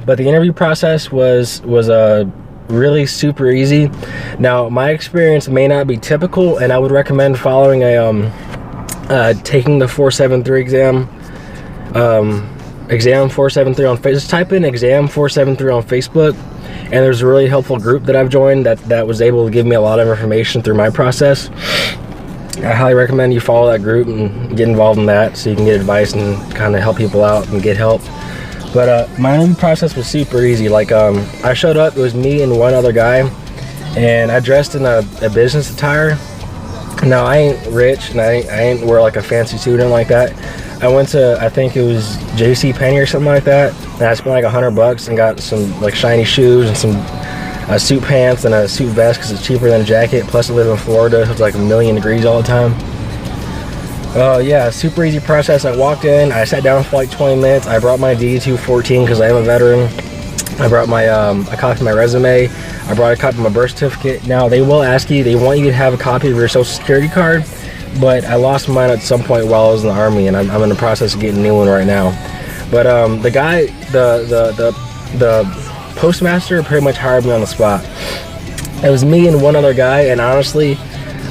But the interview process was really super easy. Now, my experience may not be typical, and I would recommend following taking the 473 exam. Exam 473 on Facebook. Just type in exam 473 on Facebook, and there's a really helpful group that I've joined that was able to give me a lot of information through my process. I highly recommend you follow that group and get involved in that so you can get advice and kind of help people out and get help. But my interview process was super easy. Like I showed up, it was me and one other guy, and I dressed in a business attire. Now, I ain't rich, and I ain't wear like a fancy suit or anything like that. I went to, I think it was JC Penney or something like that, and I spent like $100 and got some like shiny shoes and some suit pants and a suit vest because it's cheaper than a jacket. Plus I live in Florida, so it's like 1,000,000 degrees all the time. Yeah, super easy process. I walked in, I sat down for like 20 minutes. I brought my D214 because I am a veteran. I brought my a copy of my resume. I brought a copy of my birth certificate. Now, they will ask you, they want you to have a copy of your social security card, but I lost mine at some point while I was in the Army, and I'm in the process of getting a new one right now. But the guy, the postmaster pretty much hired me on the spot. It was me and one other guy, and honestly,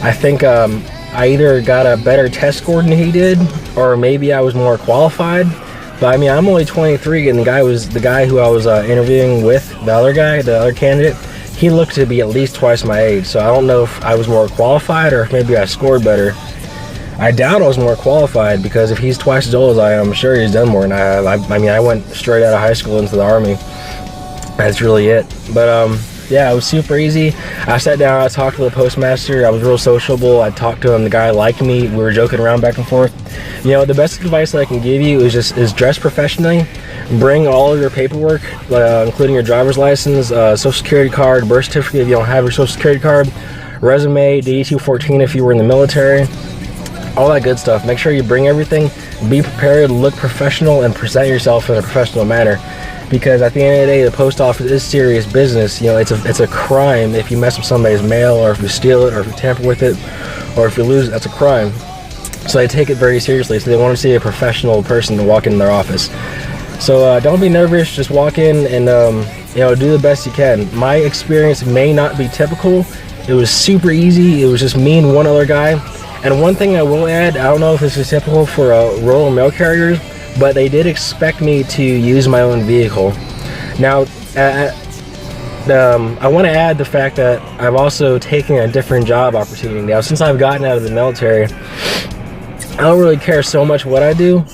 I think I either got a better test score than he did, or maybe I was more qualified. But I mean, I'm only 23, and the guy who I was interviewing with, the other candidate, he looked to be at least twice my age. So I don't know if I was more qualified or if maybe I scored better. I doubt I was more qualified, because if he's twice as old as I am, I'm sure he's done more than I have. I mean, I went straight out of high school into the Army. That's really it. But yeah, it was super easy. I sat down, I talked to the postmaster. I was real sociable. I talked to him. The guy liked me. We were joking around back and forth. You know, the best advice that I can give you is dress professionally. Bring all of your paperwork, including your driver's license, social security card, birth certificate if you don't have your social security card, resume, D214 if you were in the military, all that good stuff. Make sure you bring everything. Be prepared, look professional, and present yourself in a professional manner. Because at the end of the day, the post office is serious business. You know, it's a crime if you mess with somebody's mail, or if you steal it, or if you tamper with it, or if you lose it. That's a crime. So they take it very seriously. So they want to see a professional person to walk in their office. So don't be nervous. Just walk in and you know, do the best you can. My experience may not be typical. It was super easy. It was just me and one other guy. And one thing I will add, I don't know if this is typical for rural mail carriers, but they did expect me to use my own vehicle. Now, I want to add the fact that I've also taken a different job opportunity. Now, since I've gotten out of the military, I don't really care so much what I do,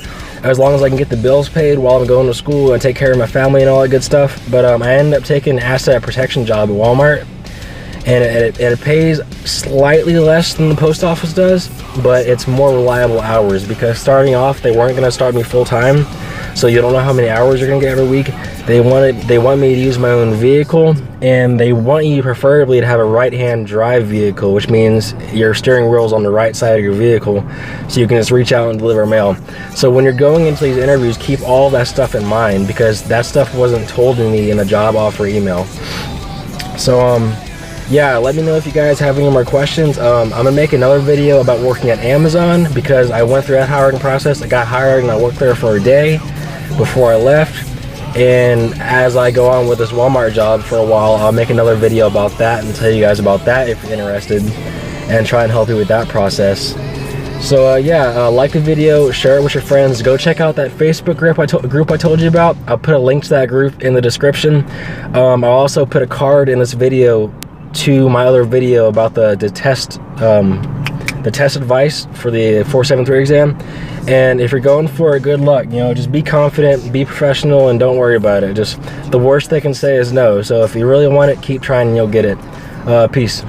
as long as I can get the bills paid while I'm going to school and take care of my family and all that good stuff. But I ended up taking an asset protection job at Walmart, and it pays slightly less than the post office does, but it's more reliable hours, because starting off, they weren't going to start me full-time, so you don't know how many hours you're going to get every week. They want me to use my own vehicle, and they want you preferably to have a right-hand drive vehicle, which means your steering wheel's on the right side of your vehicle, so you can just reach out and deliver mail. So when you're going into these interviews, keep all that stuff in mind, because that stuff wasn't told to me in the job offer email. So yeah, let me know if you guys have any more questions. I'm gonna make another video about working at Amazon, because I went through that hiring process. I got hired and I worked there for a day before I left. And as I go on with this Walmart job for a while, I'll make another video about that and tell you guys about that if you're interested, and try and help you with that process. So yeah, like the video, share it with your friends. Go check out that Facebook group I told you about. I'll put a link to that group in the description. I'll also put a card in this video to my other video about the test advice for the 473 exam. And if you're going for it, good luck. You know, just be confident, be professional, and don't worry about it. Just the worst they can say is no. So if you really want it, keep trying and you'll get it. Peace.